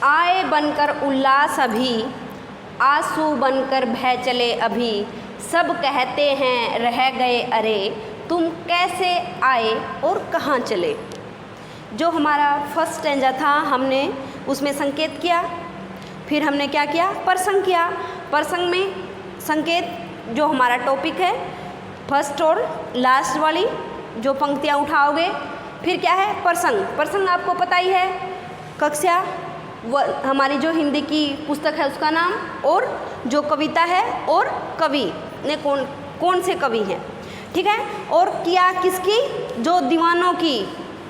आए बनकर उल्लास अभी, आंसू बनकर बह चले अभी, सब कहते हैं रह गए अरे, तुम कैसे आए और कहाँ चले। जो हमारा फर्स्ट स्टैंजा था हमने उसमें संकेत किया, फिर हमने क्या किया, प्रसंग किया। प्रसंग में संकेत जो हमारा टॉपिक है, फर्स्ट और लास्ट वाली जो पंक्तियाँ उठाओगे। फिर क्या है, प्रसंग। प्रसंग आपको पता ही है, कक्षा हमारी जो हिंदी की पुस्तक है उसका नाम, और जो कविता है और कवि ने कौन से कवि हैं, ठीक है। और किया किसकी, जो दीवानों की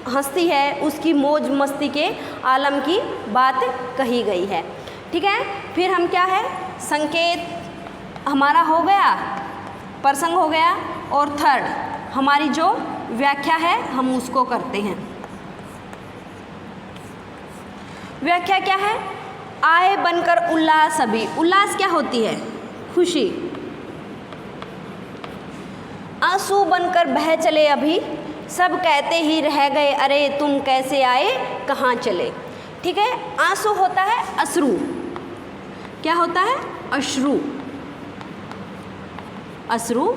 हस्ती है उसकी मौज मस्ती के आलम की बात कही गई है, ठीक है। फिर हम क्या है, संकेत हमारा हो गया, प्रसंग हो गया, और थर्ड हमारी जो व्याख्या है हम उसको करते हैं। व्याख्या क्या है, आए बनकर उल्लास अभी। उल्लास क्या होती है, खुशी। आंसू बनकर बह चले अभी, सब कहते ही रह गए अरे, तुम कैसे आए कहाँ चले, ठीक है। आंसू होता है अश्रु, क्या होता है, अश्रु, अश्रु।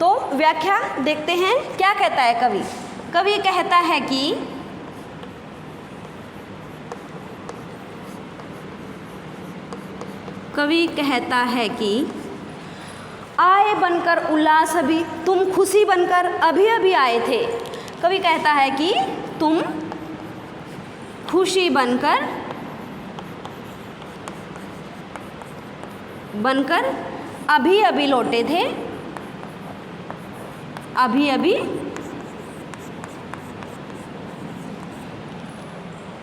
तो व्याख्या देखते हैं क्या कहता है कवि। कवि कहता है कि कवि कहता है कि आए बनकर उल्लास अभी, तुम खुशी बनकर अभी अभी आए थे। कवि कहता है कि तुम खुशी बनकर अभी अभी लौटे थे, अभी अभी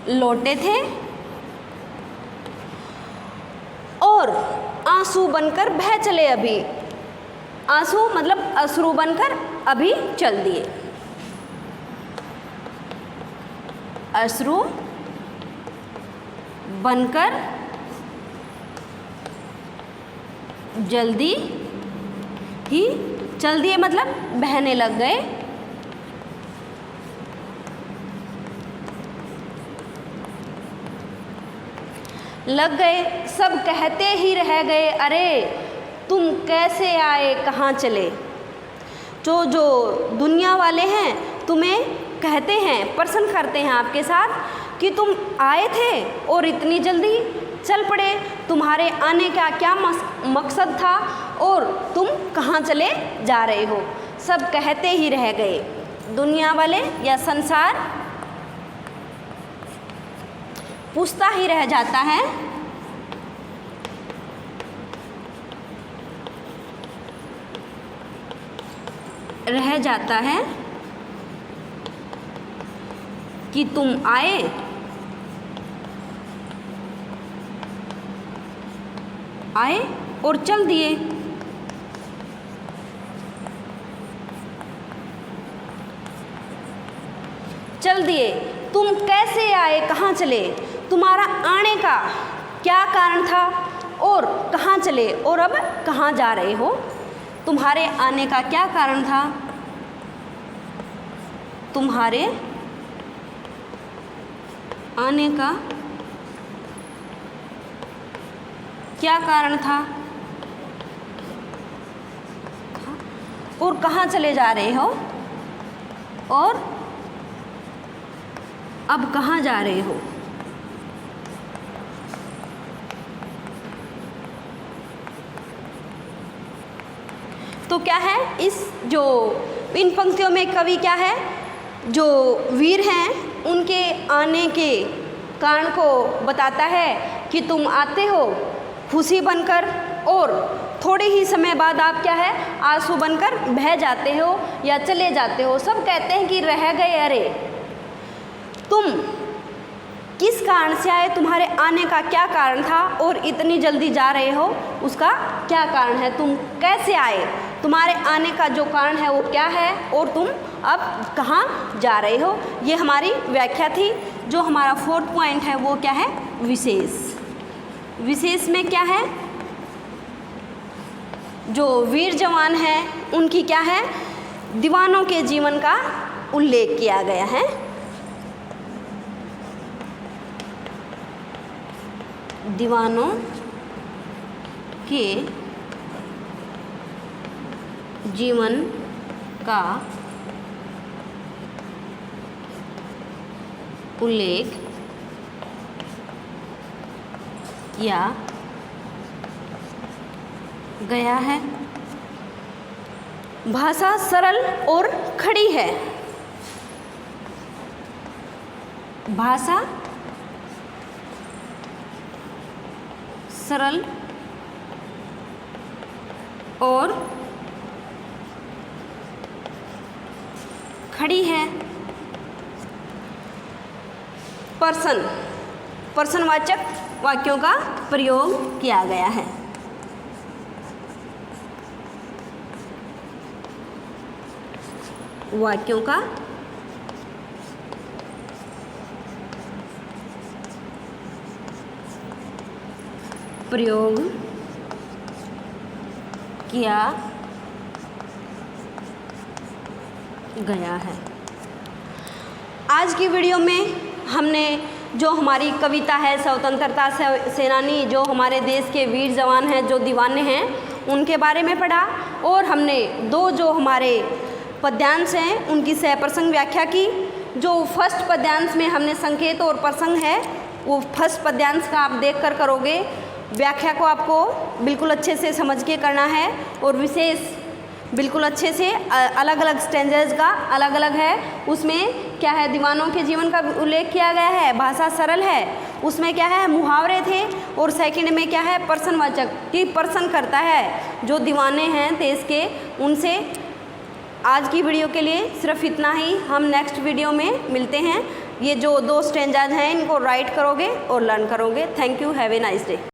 लौटे थे, और आंसू बनकर बह चले अभी। आंसू मतलब अश्रु बनकर अभी चल दिए, अश्रु बनकर जल्दी ही चल दिए, मतलब बहने लग गए। सब कहते ही रह गए अरे, तुम कैसे आए कहाँ चले। जो दुनिया वाले हैं तुम्हें कहते हैं, प्रश्न करते हैं आपके साथ कि तुम आए थे और इतनी जल्दी चल पड़े, तुम्हारे आने का क्या मकसद था और तुम कहाँ चले जा रहे हो। सब कहते ही रह गए, दुनिया वाले या संसार पूछता ही रह जाता है, कि तुम आए और चल दिए। तुम कैसे आए कहाँ चले, तुम्हारा आने का क्या कारण था और कहाँ चले, और अब कहाँ जा रहे हो। तुम्हारे आने का क्या कारण था, तुम्हारे आने का क्या कारण था और कहाँ चले जा रहे हो, और अब कहाँ जा रहे हो। तो क्या है, इन पंक्तियों में कवि क्या है, जो वीर हैं उनके आने के कारण को बताता है कि तुम आते हो खुशी बनकर, और थोड़े ही समय बाद आप क्या है, आंसू बनकर बह जाते हो या चले जाते हो। सब कहते हैं कि रह गए अरे, तुम किस कारण से आए, तुम्हारे आने का क्या कारण था और इतनी जल्दी जा रहे हो, उसका क्या कारण है। तुम कैसे आए, तुम्हारे आने का जो कारण है वो क्या है, और तुम अब कहाँ जा रहे हो। ये हमारी व्याख्या थी। जो हमारा फोर्थ पॉइंट है वो क्या है, विशेष। विशेष में क्या है, जो वीर जवान हैं उनकी क्या है, दीवानों के जीवन का उल्लेख किया गया है। दीवानों के जीवन का उल्लेख किया गया है। भाषा सरल और खड़ी है। भाषा सरल और खड़ी है। पर्सनवाचक वाक्यों का प्रयोग किया गया है। वाक्यों का प्रयोग किया गया है। आज की वीडियो में हमने जो हमारी कविता है स्वतंत्रता सेनानी, जो हमारे देश के वीर जवान हैं, जो दीवाने हैं, उनके बारे में पढ़ा और हमने दो जो हमारे पद्यांश हैं उनकी सहप्रसंग व्याख्या की। जो फर्स्ट पद्यांश में हमने संकेत और प्रसंग है, वो फर्स्ट पद्यांश का आप देख कर करोगे। व्याख्या को आपको बिल्कुल अच्छे से समझ के करना है और विशेष बिल्कुल अच्छे से अलग अलग स्टेंजर्स का अलग अलग है। उसमें क्या है, दीवानों के जीवन का उल्लेख किया गया है, भाषा सरल है, उसमें क्या है मुहावरे थे, और सेकंड में क्या है पर्सनवाचक कि पर्सन करता है जो दीवाने हैं देश के उनसे। आज की वीडियो के लिए सिर्फ इतना ही। हम नेक्स्ट वीडियो में मिलते हैं। ये जो दो स्टेंजाज हैं इनको राइट करोगे और लर्न करोगे। Thank you, have a nice day.